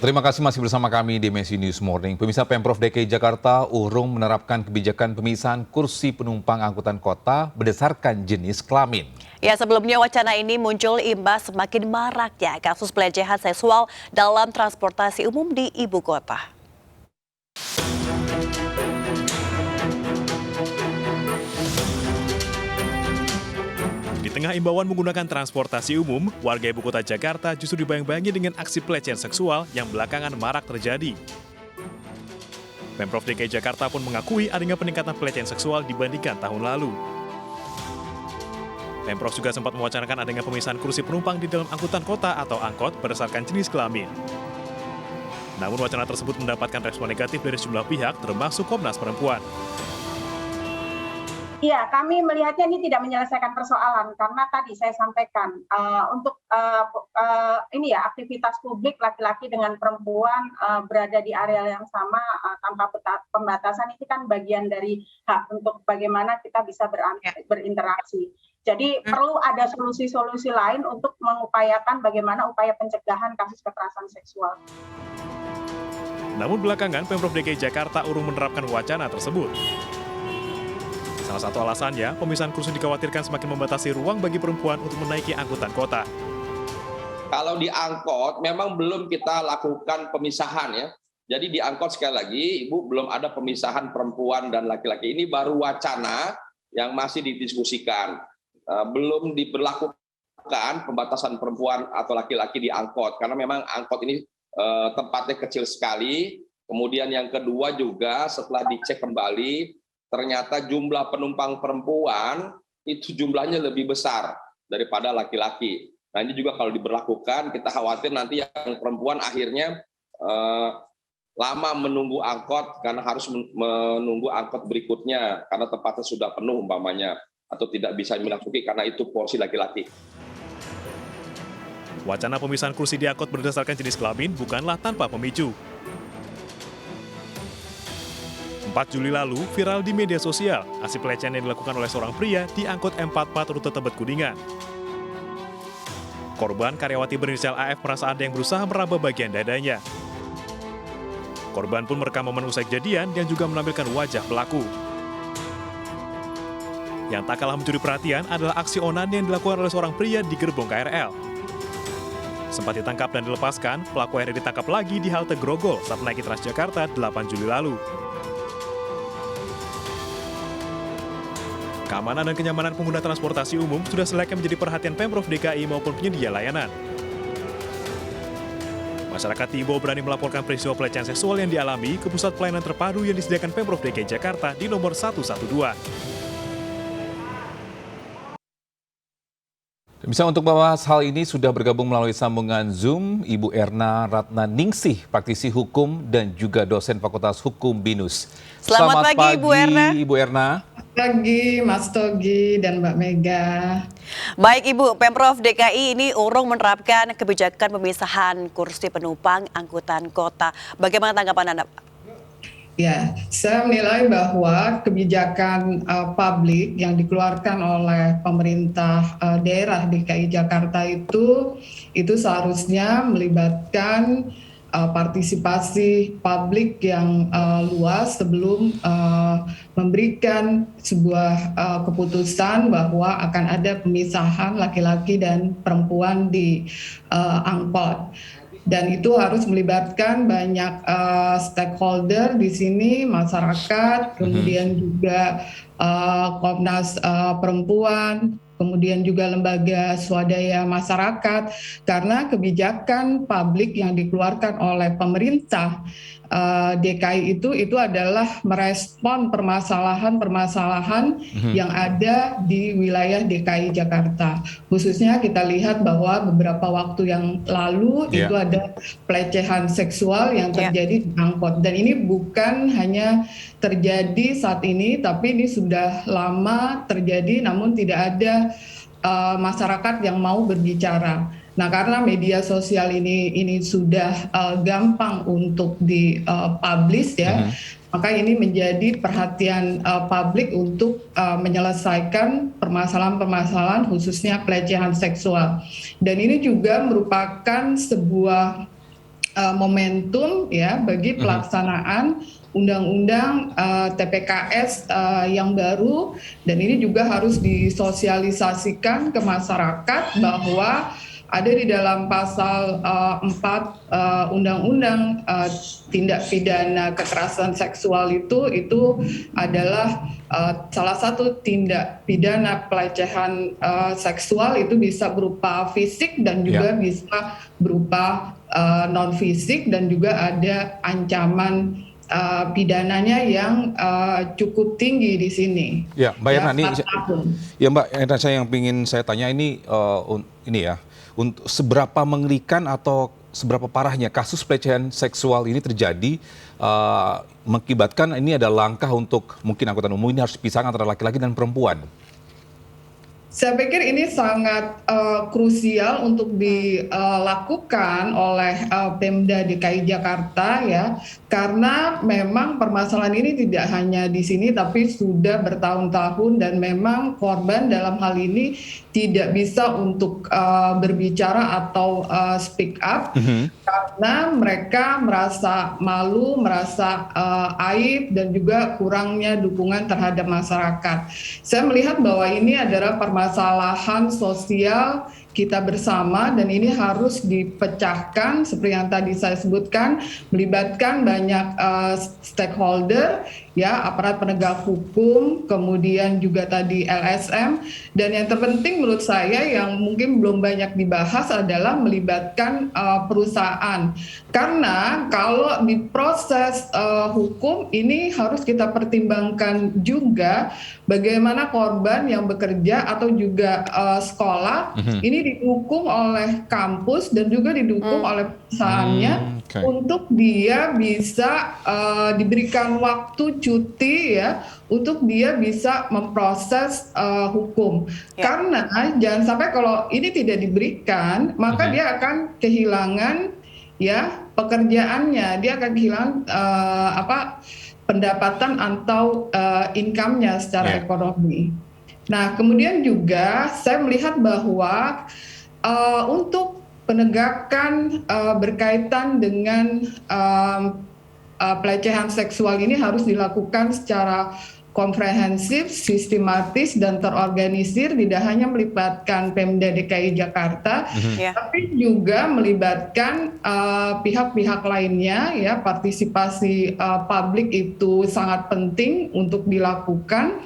Terima kasih masih bersama kami di Messi News Morning. Pemirsa, Pemprov DKI Jakarta urung menerapkan kebijakan pemisahan kursi penumpang angkutan kota berdasarkan jenis kelamin. Ya, sebelumnya wacana ini muncul imbas semakin maraknya kasus pelecehan seksual dalam transportasi umum di ibu kota. Di tengah imbauan menggunakan transportasi umum, warga ibu kota Jakarta justru dibayang-bayangi dengan aksi pelecehan seksual yang belakangan marak terjadi. Pemprov DKI Jakarta pun mengakui adanya peningkatan pelecehan seksual dibandingkan tahun lalu. Pemprov juga sempat mewacanakan adanya pemisahan kursi penumpang di dalam angkutan kota atau angkot berdasarkan jenis kelamin. Namun wacana tersebut mendapatkan respon negatif dari sejumlah pihak, termasuk Komnas Perempuan. Iya, kami melihatnya ini tidak menyelesaikan persoalan karena tadi saya sampaikan untuk ini ya aktivitas publik laki-laki dengan perempuan berada di area yang sama tanpa pembatasan itu kan bagian dari hak untuk bagaimana kita bisa berinteraksi. Jadi perlu ada solusi-solusi lain untuk mengupayakan bagaimana upaya pencegahan kasus kekerasan seksual. Namun belakangan Pemprov DKI Jakarta urung menerapkan wacana tersebut. Salah satu alasannya, pemisahan kursi dikhawatirkan semakin membatasi ruang bagi perempuan untuk menaiki angkutan kota. Kalau di angkot, memang belum kita lakukan pemisahan ya. Jadi di angkot sekali lagi, Ibu belum ada pemisahan perempuan dan laki-laki. Ini baru wacana yang masih didiskusikan. Belum diberlakukan pembatasan perempuan atau laki-laki di angkot. Karena memang angkot ini tempatnya kecil sekali. Kemudian yang kedua juga setelah dicek kembali, ternyata jumlah penumpang perempuan itu jumlahnya lebih besar daripada laki-laki. Nah ini juga kalau diberlakukan, kita khawatir nanti yang perempuan akhirnya lama menunggu angkot karena harus menunggu angkot berikutnya karena tempatnya sudah penuh umpamanya atau tidak bisa memasuki karena itu porsi laki-laki. Wacana pemisahan kursi di angkot berdasarkan jenis kelamin bukanlah tanpa pemicu. 4 Juli lalu, viral di media sosial, aksi pelecehan yang dilakukan oleh seorang pria di angkot M44 rute Tebet Kuningan. Korban, karyawati berinisial AF, merasa ada yang berusaha meraba bagian dadanya. Korban pun merekam momen usai kejadian dan juga menampilkan wajah pelaku. Yang tak kalah mencuri perhatian adalah aksi onan yang dilakukan oleh seorang pria di gerbong KRL. Sempat ditangkap dan dilepaskan, pelaku akhirnya ditangkap lagi di halte Grogol saat menaiki Transjakarta 8 Juli lalu. Keamanan dan kenyamanan pengguna transportasi umum sudah selayaknya menjadi perhatian Pemprov DKI maupun penyedia layanan. Masyarakat diimbau berani melaporkan peristiwa pelecehan seksual yang dialami ke pusat pelayanan terpadu yang disediakan Pemprov DKI Jakarta di nomor 112. Bisa untuk membahas hal ini sudah bergabung melalui sambungan Zoom Ibu Erna Ratnaningsih, praktisi hukum dan juga dosen Fakultas Hukum BINUS. Selamat pagi, Ibu Erna. Ibu Erna. Pagi Mas Togi dan Mbak Mega. Baik Ibu, Pemprov DKI ini urung menerapkan kebijakan pemisahan kursi penumpang angkutan kota. Bagaimana tanggapan Anda, Pak? Ya, saya menilai bahwa kebijakan publik yang dikeluarkan oleh pemerintah daerah DKI Jakarta itu seharusnya melibatkan partisipasi publik yang luas sebelum memberikan sebuah keputusan bahwa akan ada pemisahan laki-laki dan perempuan di angkot. Dan itu harus melibatkan banyak stakeholder di sini, masyarakat, kemudian juga Komnas Perempuan, kemudian juga lembaga swadaya masyarakat, karena kebijakan publik yang dikeluarkan oleh pemerintah DKI itu adalah merespon permasalahan-permasalahan yang ada di wilayah DKI Jakarta. Khususnya kita lihat bahwa beberapa waktu yang lalu itu ada pelecehan seksual yang terjadi di angkot. Dan ini bukan hanya terjadi saat ini, tapi ini sudah lama terjadi namun tidak ada masyarakat yang mau berbicara. Nah, karena media sosial ini sudah gampang untuk dipublish ya, maka ini menjadi perhatian publik untuk menyelesaikan permasalahan-permasalahan khususnya pelecehan seksual. Dan ini juga merupakan sebuah momentum ya bagi pelaksanaan undang-undang TPKS yang baru, dan ini juga harus disosialisasikan ke masyarakat bahwa ada di dalam pasal 4 undang-undang tindak pidana kekerasan seksual itu adalah salah satu tindak pidana pelecehan seksual, itu bisa berupa fisik dan juga bisa berupa non fisik, dan juga ada ancaman pidananya yang cukup tinggi di sini. Ya, Mbak Erna, ini 4 tahun. ya Mbak Erna, yang ingin saya tanya ini ya, untuk seberapa mengerikan atau seberapa parahnya kasus pelecehan seksual ini terjadi, mengakibatkan ini ada langkah untuk mungkin angkutan umum ini harus pisah antara laki-laki dan perempuan. Saya pikir ini sangat krusial untuk dilakukan oleh Pemda DKI Jakarta ya, karena memang permasalahan ini tidak hanya di sini tapi sudah bertahun-tahun, dan memang korban dalam hal ini tidak bisa untuk berbicara atau speak up karena mereka merasa malu, merasa aib, dan juga kurangnya dukungan terhadap masyarakat. Saya melihat bahwa ini adalah permasalahan sosial kita bersama, dan ini harus dipecahkan seperti yang tadi saya sebutkan, melibatkan banyak stakeholder ya, aparat penegak hukum, kemudian juga tadi LSM, dan yang terpenting menurut saya yang mungkin belum banyak dibahas adalah melibatkan perusahaan, karena kalau di proses hukum ini harus kita pertimbangkan juga bagaimana korban yang bekerja atau juga sekolah ini didukung oleh kampus dan juga didukung oleh perusahaannya untuk dia bisa diberikan waktu cuti ya, untuk dia bisa memproses hukum. Karena jangan sampai kalau ini tidak diberikan, maka dia akan kehilangan ya pekerjaannya, dia akan kehilangan pendapatan atau income-nya secara ekonomi. Nah, kemudian juga saya melihat bahwa untuk penegakan berkaitan dengan pelecehan seksual ini harus dilakukan secara komprehensif, sistematis, dan terorganisir, tidak hanya melibatkan Pemda DKI Jakarta, tapi juga melibatkan pihak-pihak lainnya ya. Partisipasi publik itu sangat penting untuk dilakukan.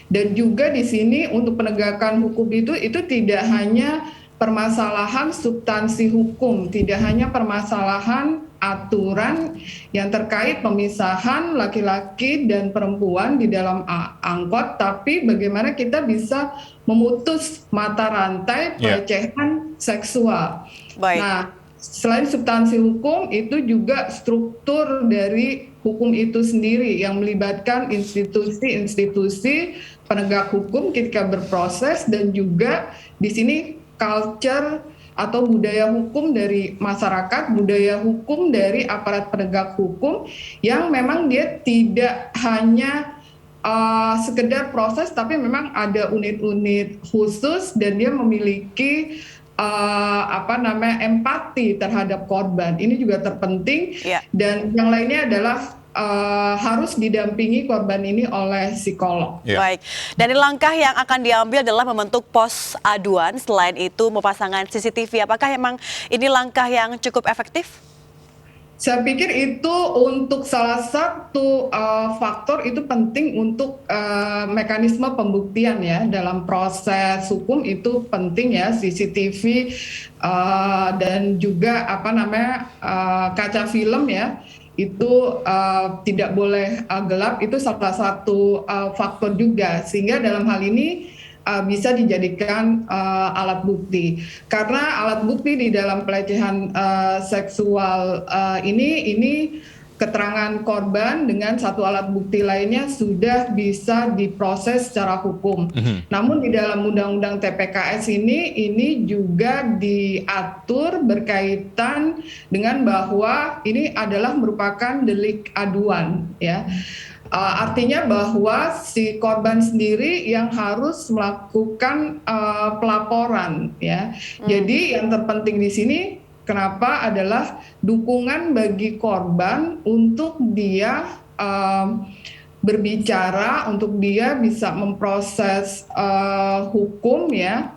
Dan juga di sini untuk penegakan hukum itu tidak hanya permasalahan substansi hukum, tidak hanya permasalahan aturan yang terkait pemisahan laki-laki dan perempuan di dalam angkot, tapi bagaimana kita bisa memutus mata rantai pelecehan seksual. Nah, selain substansi hukum, itu juga struktur dari hukum itu sendiri yang melibatkan institusi-institusi penegak hukum ketika berproses, dan juga di sini culture atau budaya hukum dari masyarakat, budaya hukum dari aparat penegak hukum yang memang dia tidak hanya sekedar proses, tapi memang ada unit-unit khusus dan dia memiliki empati terhadap korban. Ini juga terpenting. Dan yang lainnya adalah harus didampingi korban ini oleh psikolog. Baik, dari langkah yang akan diambil adalah membentuk pos aduan, selain itu memasangkan CCTV. Apakah memang ini langkah yang cukup efektif? Saya pikir itu untuk salah satu faktor itu penting untuk mekanisme pembuktian ya, dalam proses hukum itu penting ya, CCTV dan juga kaca film ya, itu tidak boleh gelap, itu salah satu faktor juga, sehingga dalam hal ini bisa dijadikan alat bukti. Karena alat bukti di dalam pelecehan seksual ini keterangan korban dengan satu alat bukti lainnya sudah bisa diproses secara hukum. Namun di dalam Undang-Undang TPKS ini juga diatur berkaitan dengan bahwa ini adalah merupakan delik aduan ya. Artinya bahwa si korban sendiri yang harus melakukan pelaporan ya. Jadi yang terpenting di sini kenapa adalah dukungan bagi korban untuk dia berbicara, untuk dia bisa memproses hukum ya,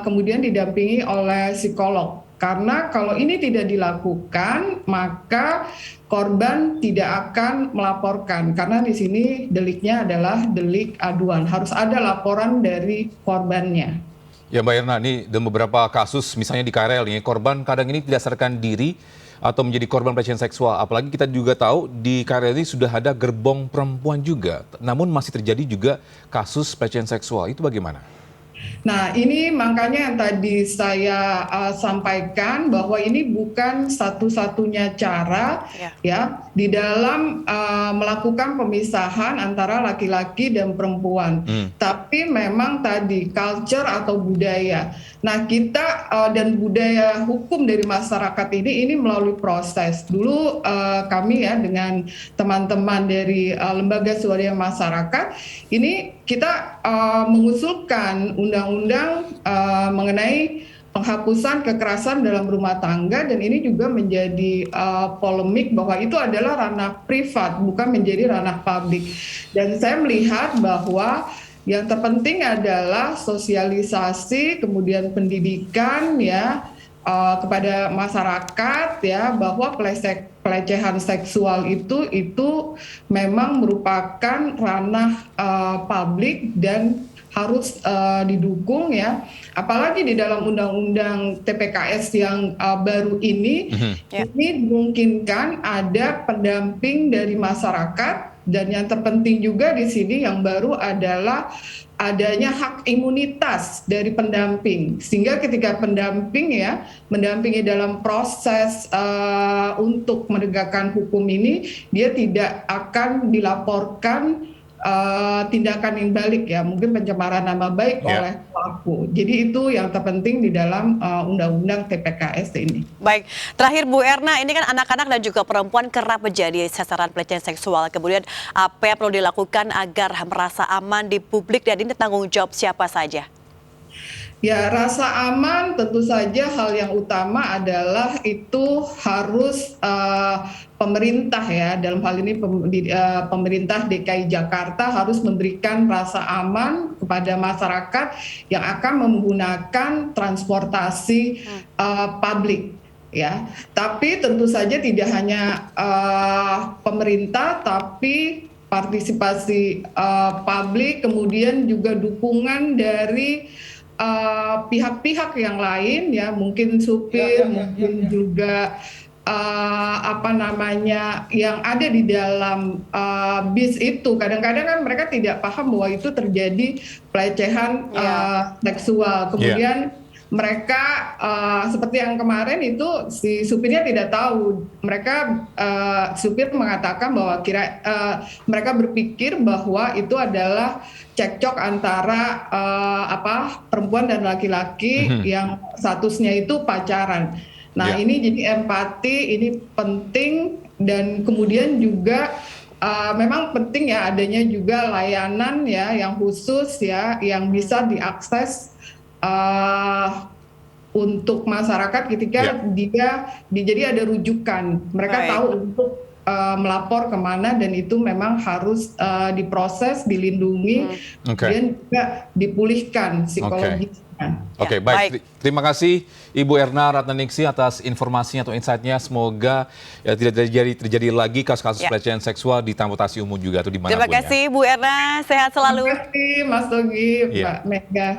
kemudian didampingi oleh psikolog. Karena kalau ini tidak dilakukan, maka korban tidak akan melaporkan. Karena di sini deliknya adalah delik aduan. Harus ada laporan dari korbannya. Ya Mbak Erna, ini dalam beberapa kasus misalnya di KRL ini, korban kadang ini tidak sadarkan diri atau menjadi korban pelecehan seksual. Apalagi kita juga tahu di KRL ini sudah ada gerbong perempuan juga. Namun masih terjadi juga kasus pelecehan seksual. Itu bagaimana? Nah, ini makanya yang tadi saya sampaikan bahwa ini bukan satu-satunya cara ya di dalam melakukan pemisahan antara laki-laki dan perempuan. Tapi memang tadi culture atau budaya. Nah, kita dan budaya hukum dari masyarakat ini melalui proses. Dulu kami ya dengan teman-teman dari Lembaga Swadaya Masyarakat ini kita mengusulkan undang-undang mengenai penghapusan kekerasan dalam rumah tangga, dan ini juga menjadi polemik bahwa itu adalah ranah privat, bukan menjadi ranah publik. Dan saya melihat bahwa yang terpenting adalah sosialisasi, kemudian pendidikan ya kepada masyarakat ya, bahwa pelecehan seksual itu memang merupakan ranah publik dan harus didukung ya. Apalagi di dalam undang-undang TPKS yang baru ini dimungkinkan ada pendamping dari masyarakat. Dan yang terpenting juga di sini yang baru adalah adanya hak imunitas dari pendamping, sehingga ketika pendamping ya mendampingi dalam proses untuk menegakkan hukum ini, dia tidak akan dilaporkan tindakan yang balik ya, mungkin pencemaran nama baik oleh pelaku. Jadi itu yang terpenting di dalam undang-undang TPKS ini. Baik, terakhir Bu Erna, ini kan anak-anak dan juga perempuan kerap menjadi sasaran pelecehan seksual. Kemudian apa yang perlu dilakukan agar merasa aman di publik, dan ini tanggung jawab siapa saja? Ya, rasa aman tentu saja hal yang utama adalah itu harus pemerintah ya, dalam hal ini pemerintah DKI Jakarta harus memberikan rasa aman kepada masyarakat yang akan menggunakan transportasi publik. Ya, tapi tentu saja tidak hanya pemerintah, tapi partisipasi publik, kemudian juga dukungan dari pihak-pihak yang lain ya, mungkin supir, mungkin juga yang ada di dalam bis itu. Kadang-kadang kan mereka tidak paham bahwa itu terjadi pelecehan seksual. Kemudian mereka seperti yang kemarin itu si supirnya tidak tahu. Mereka supir mengatakan bahwa mereka berpikir bahwa itu adalah cekcok antara perempuan dan laki-laki yang statusnya itu pacaran. Nah, ini jadi empati ini penting, dan kemudian juga memang penting ya adanya juga layanan ya yang khusus ya yang bisa diakses untuk masyarakat ketika jadi ada rujukan, mereka tahu untuk melapor kemana, dan itu memang harus diproses, dilindungi, kemudian juga dipulihkan psikologisnya. Oke, baik. Terima kasih Ibu Erna Ratnaningsih atas informasinya atau insight-nya. Semoga tidak terjadi lagi kasus-kasus pelecehan seksual di transportasi umum juga atau di mana pun. Terima kasih Bu Erna, sehat selalu. Terima kasih Mas Togi, Mbak Mega.